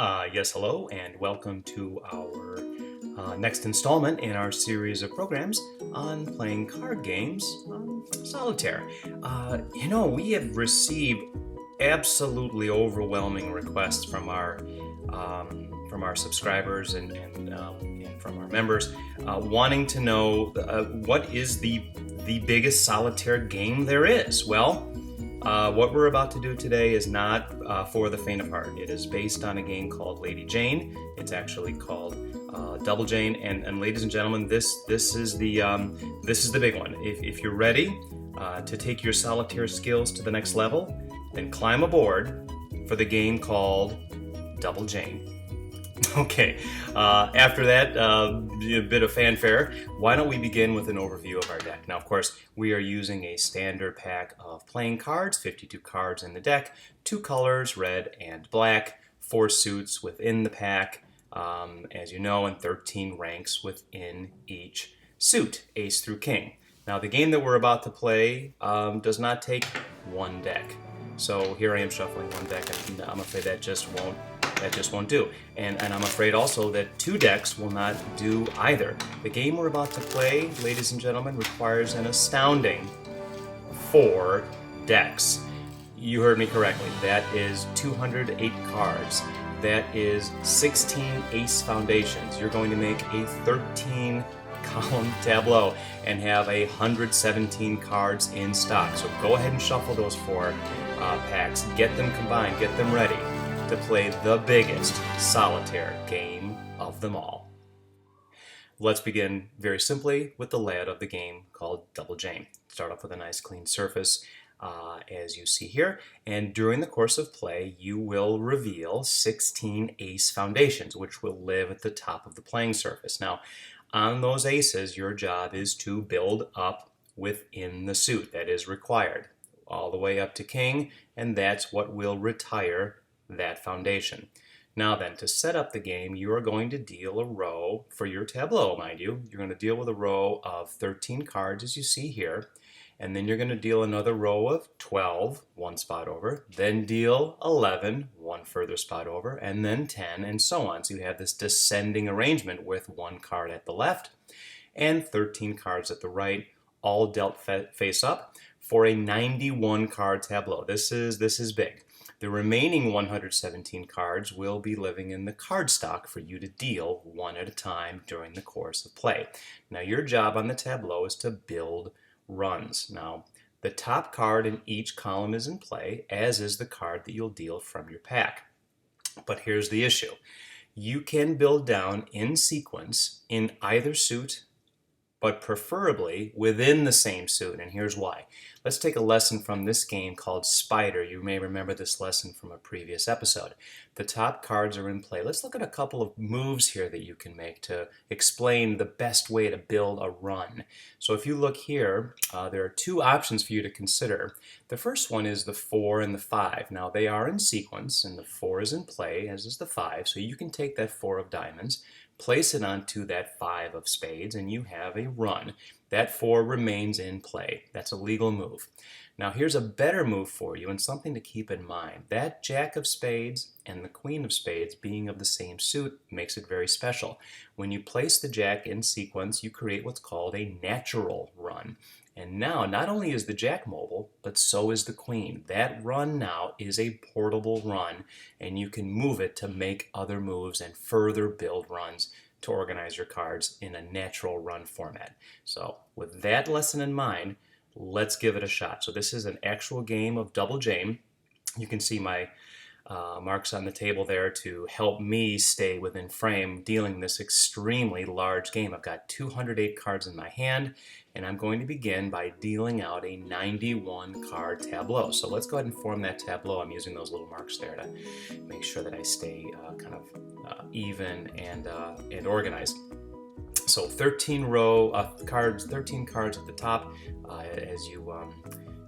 Yes, hello, and welcome to our next installment in our series of programs on playing card games on Solitaire. We have received absolutely overwhelming requests from our subscribers and from our members wanting to know what is the biggest Solitaire game there is. Well, what we're about to do today is not for the faint of heart. It is based on a game called Lady Jane. It's actually called Double Jane. And ladies and gentlemen, this is the big one. If you're ready to take your solitaire skills to the next level, then climb aboard for the game called Double Jane. Okay, after that a bit of fanfare, why don't we begin with an overview of our deck. Now, of course, we are using a standard pack of playing cards, 52 cards in the deck, 2 colors, red and black, 4 suits within the pack, as you know, and 13 ranks within each suit, ace through king. Now, the game that we're about to play does not take one deck. So here I am shuffling one deck, and I'm afraid that just won't do. And I'm afraid also that 2 decks will not do either. The game we're about to play, ladies and gentlemen, requires an astounding 4 decks. You heard me correctly. That is 208 cards. That is 16 ace foundations. You're going to make a 13-column tableau and have 117 cards in stock. So go ahead and shuffle those 4 packs. Get them combined. Get them ready to play the biggest solitaire game of them all. Let's begin very simply with the layout of the game called Double Jane. Start off with a nice clean surface, as you see here, and during the course of play you will reveal 16 ace foundations, which will live at the top of the playing surface. Now, on those aces, your job is to build up within the suit that is required, all the way up to king, and that's what will retire that foundation. Now then, to set up the game, you are going to deal a row for your tableau, mind you. You're going to deal with a row of 13 cards, as you see here, and then you're going to deal another row of 12, 1 spot over, then deal 11, 1 further spot over, and then 10, and so on. So you have this descending arrangement with 1 card at the left and 13 cards at the right, all dealt face up for a 91 card tableau. This is big. The remaining 117 cards will be living in the card stock for you to deal one at a time during the course of play. Now, your job on the tableau is to build runs. Now, the top card in each column is in play, as is the card that you'll deal from your pack. But here's the issue. You can build down in sequence in either suit, but preferably within the same suit, and here's why. Let's take a lesson from this game called Spider. You may remember this lesson from a previous episode. The top cards are in play. Let's look at a couple of moves here that you can make to explain the best way to build a run. So if you look here, there are 2 options for you to consider. The first one is the 4 and the 5. Now, they are in sequence, and the 4 is in play, as is the 5, so you can take that 4 of diamonds, place it onto that 5 of spades, and you have a run. That 4 remains in play. That's a legal move. Now, here's a better move for you and something to keep in mind. That Jack of spades and the Queen of spades being of the same suit makes it very special. When you place the Jack in sequence, you create what's called a natural run. And now, not only is the Jack mobile, but so is the Queen. That run now is a portable run, and you can move it to make other moves and further build runs to organize your cards in a natural run format. So with that lesson in mind, let's give it a shot. So this is an actual game of Double Jane. You can see my marks on the table there to help me stay within frame dealing this extremely large game. I've got 208 cards in my hand, and I'm going to begin by dealing out a 91 card tableau. So let's go ahead and form that tableau. I'm using those little marks there to make sure that I stay kind of even and organized. So 13 cards, 13 cards at the top,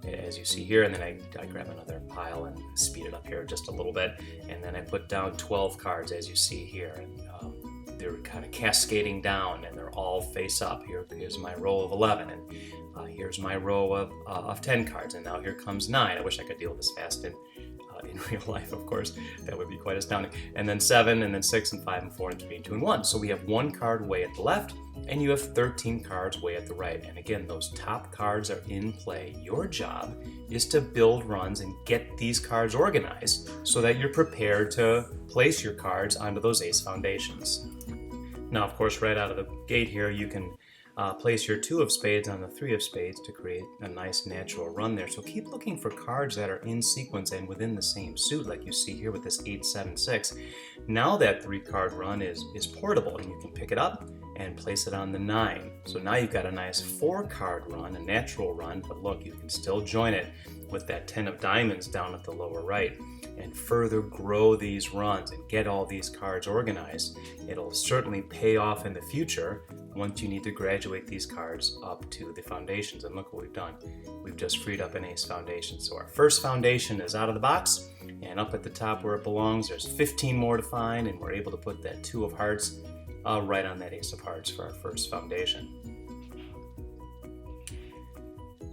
as you see here, and then I grab another pile and speed it up here just a little bit, and then I put down 12 cards as you see here, and they're kind of cascading down, and they're all face up. Here's my row of 11, and here's my row of 10 cards, and now here comes 9. I wish I could deal this fast and in real life, of course, that would be quite astounding. And then 7, and then 6, and 5, and 4, and 3, and 2, and 1. So we have 1 card way at the left, and you have 13 cards way at the right. And again, those top cards are in play. Your job is to build runs and get these cards organized so that you're prepared to place your cards onto those ace foundations. Now, of course, right out of the gate here, you can place your 2 of spades on the 3 of spades to create a nice natural run there. So keep looking for cards that are in sequence and within the same suit, like you see here with this 8, 7, 6. Now that 3-card run is portable, and you can pick it up and place it on the 9. So now you've got a nice 4-card run, a natural run, but look, you can still join it with that 10 of diamonds down at the lower right and further grow these runs and get all these cards organized. It'll certainly pay off in the future once you need to graduate these cards up to the foundations. And look what we've done. We've just freed up an ace foundation. So our first foundation is out of the box, and up at the top where it belongs, there's 15 more to find, and we're able to put that 2 of hearts right on that ace of hearts for our first foundation.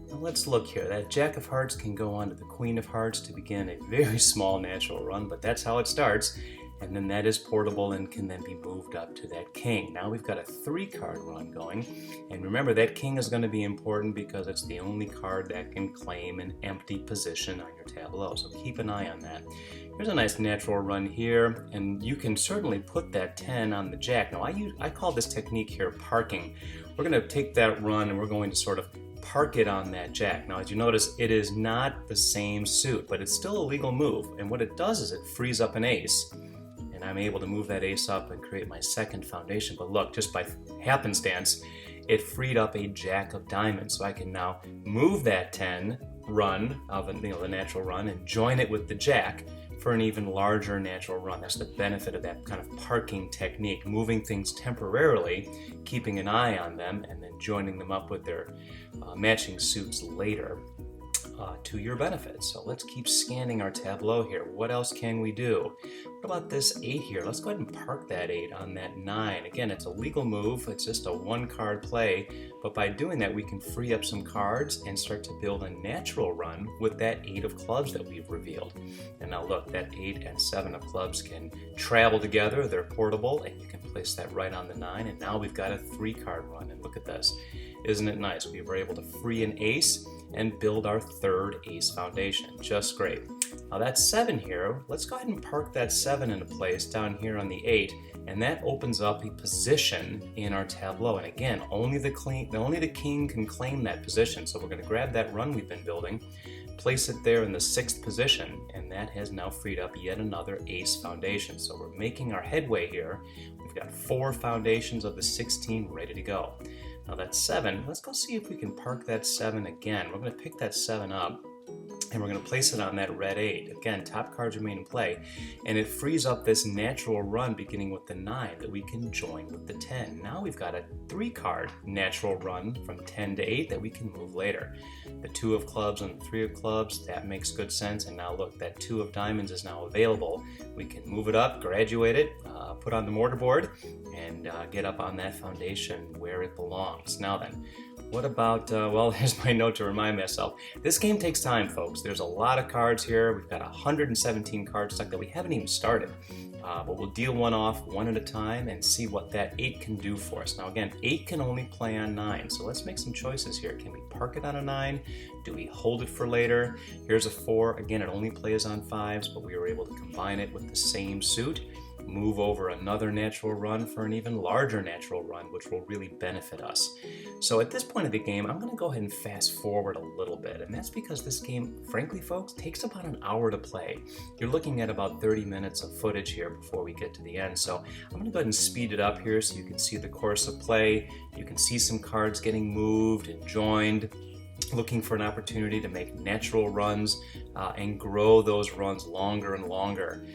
Now let's look here. That jack of hearts can go on to the queen of hearts to begin a very small natural run, but that's how it starts. And then that is portable and can then be moved up to that king. Now we've got a 3-card run going. And remember, that king is going to be important because it's the only card that can claim an empty position on your tableau. So keep an eye on that. Here's a nice natural run here, and you can certainly put that 10 on the jack. Now I call this technique here parking. We're going to take that run and we're going to sort of park it on that jack. Now, as you notice, it is not the same suit, but it's still a legal move. And what it does is it frees up an ace, and I'm able to move that ace up and create my second foundation. But look, just by happenstance, it freed up a jack of diamonds. So I can now move that 10 run of the natural run and join it with the jack for an even larger natural run. That's the benefit of that kind of parking technique, moving things temporarily, keeping an eye on them, and then joining them up with their matching suits later to your benefit. So let's keep scanning our tableau here. What else can we do? What about this 8 here? Let's go ahead and park that 8 on that 9. Again, it's a legal move. It's just a 1-card play, but by doing that, we can free up some cards and start to build a natural run with that 8 of clubs that we've revealed. And now look, that 8 and 7 of clubs can travel together. They're portable, and you can place that right on the 9. And now we've got a 3-card run. And look at this. Isn't it nice? We were able to free an ace and build our 3rd ace foundation. Just great. Now that 7 here, let's go ahead and park that 7 into place down here on the 8, and that opens up a position in our tableau. And again, only the king can claim that position. So we're going to grab that run we've been building, place it there in the 6th position, and that has now freed up yet another ace foundation. So we're making our headway here. We've got 4 foundations of the 16 ready to go. Now that's 7. Let's go see if we can park that 7 again. We're going to pick that 7 up, and we're going to place it on that red 8. Again, top cards remain in play, and it frees up this natural run beginning with the 9 that we can join with the 10. Now we've got a 3-card natural run from 10 to 8 that we can move later. The 2 of clubs and the 3 of clubs, that makes good sense. And now look, that 2 of diamonds is now available. We can move it up, graduate it, put on the mortarboard, and get up on that foundation where it belongs. Now then, what about, well, here's my note to remind myself. This game takes time, folks. There's a lot of cards here. We've got 117 cards stuck that we haven't even started. But we'll deal one off one at a time and see what that 8 can do for us. Now again, 8 can only play on 9, so let's make some choices here. Can we park it on a 9? Do we hold it for later? Here's a 4. Again, it only plays on 5s, but we were able to combine it with the same suit, move over another natural run for an even larger natural run, which will really benefit us. So at this point of the game, I'm going to go ahead and fast forward a little bit, and that's because this game, frankly folks, takes about an hour to play. You're looking at about 30 minutes of footage here before we get to the end, so I'm going to go ahead and speed it up here so you can see the course of play. You can see some cards getting moved and joined, looking for an opportunity to make natural runs and grow those runs longer and longer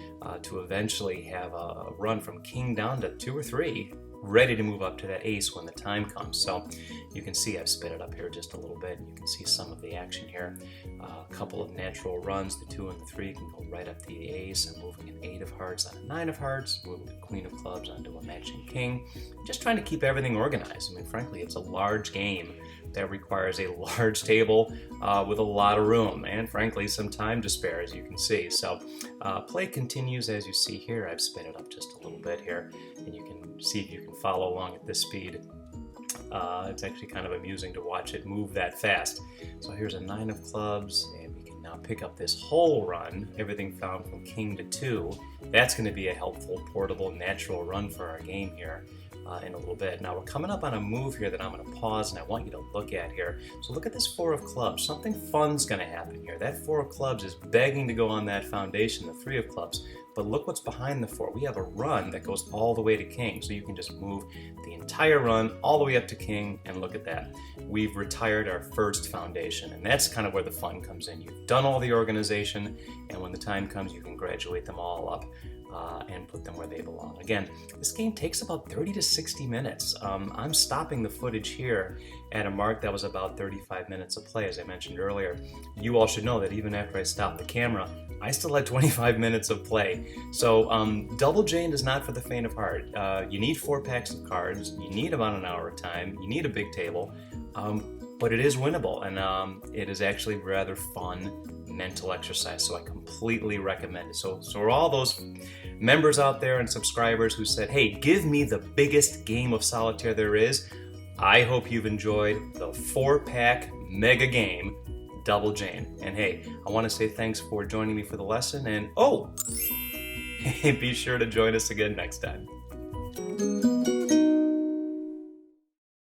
to eventually have a run from king down to 2 or 3 ready to move up to that ace when the time comes. So you can see I've sped it up here just a little bit, and you can see some of the action here. A couple of natural runs, the 2 and the 3 can go right up to the ace. I'm moving an 8 of hearts on a 9 of hearts, moving the queen of clubs onto a matching king. Just trying to keep everything organized. I mean, frankly, it's a large game that requires a large table with a lot of room and frankly some time to spare, as you can see. So play continues as you see here. I've sped it up just a little bit here, and you can see if you can follow along at this speed. It's actually kind of amusing to watch it move that fast. So here's a 9 of clubs, and we can now pick up this whole run, everything found from king to 2. That's going to be a helpful, portable, natural run for our game here in a little bit. Now we're coming up on a move here that I'm going to pause and I want you to look at here. So look at this 4 of clubs. Something fun's going to happen here. That 4 of clubs is begging to go on that foundation, the 3 of clubs. But look what's behind the 4. We have a run that goes all the way to king. So you can just move the entire run all the way up to king, and look at that. We've retired our first foundation, and that's kind of where the fun comes in. You've done all the organization, and when the time comes, you can graduate them all up and put them where they belong. Again, this game takes about 30 to 60 minutes. I'm stopping the footage here at a mark that was about 35 minutes of play, as I mentioned earlier. You all should know that even after I stopped the camera, I still had 25 minutes of play. So Double Jane is not for the faint of heart. You need 4 packs of cards, you need about an hour of time, you need a big table, but it is winnable, and it is actually rather fun mental exercise, so I completely recommend it. So for all those members out there and subscribers who said, hey, give me the biggest game of solitaire there is, I hope you've enjoyed the 4-pack mega game, Double Jane. And hey, I want to say thanks for joining me for the lesson, and be sure to join us again next time.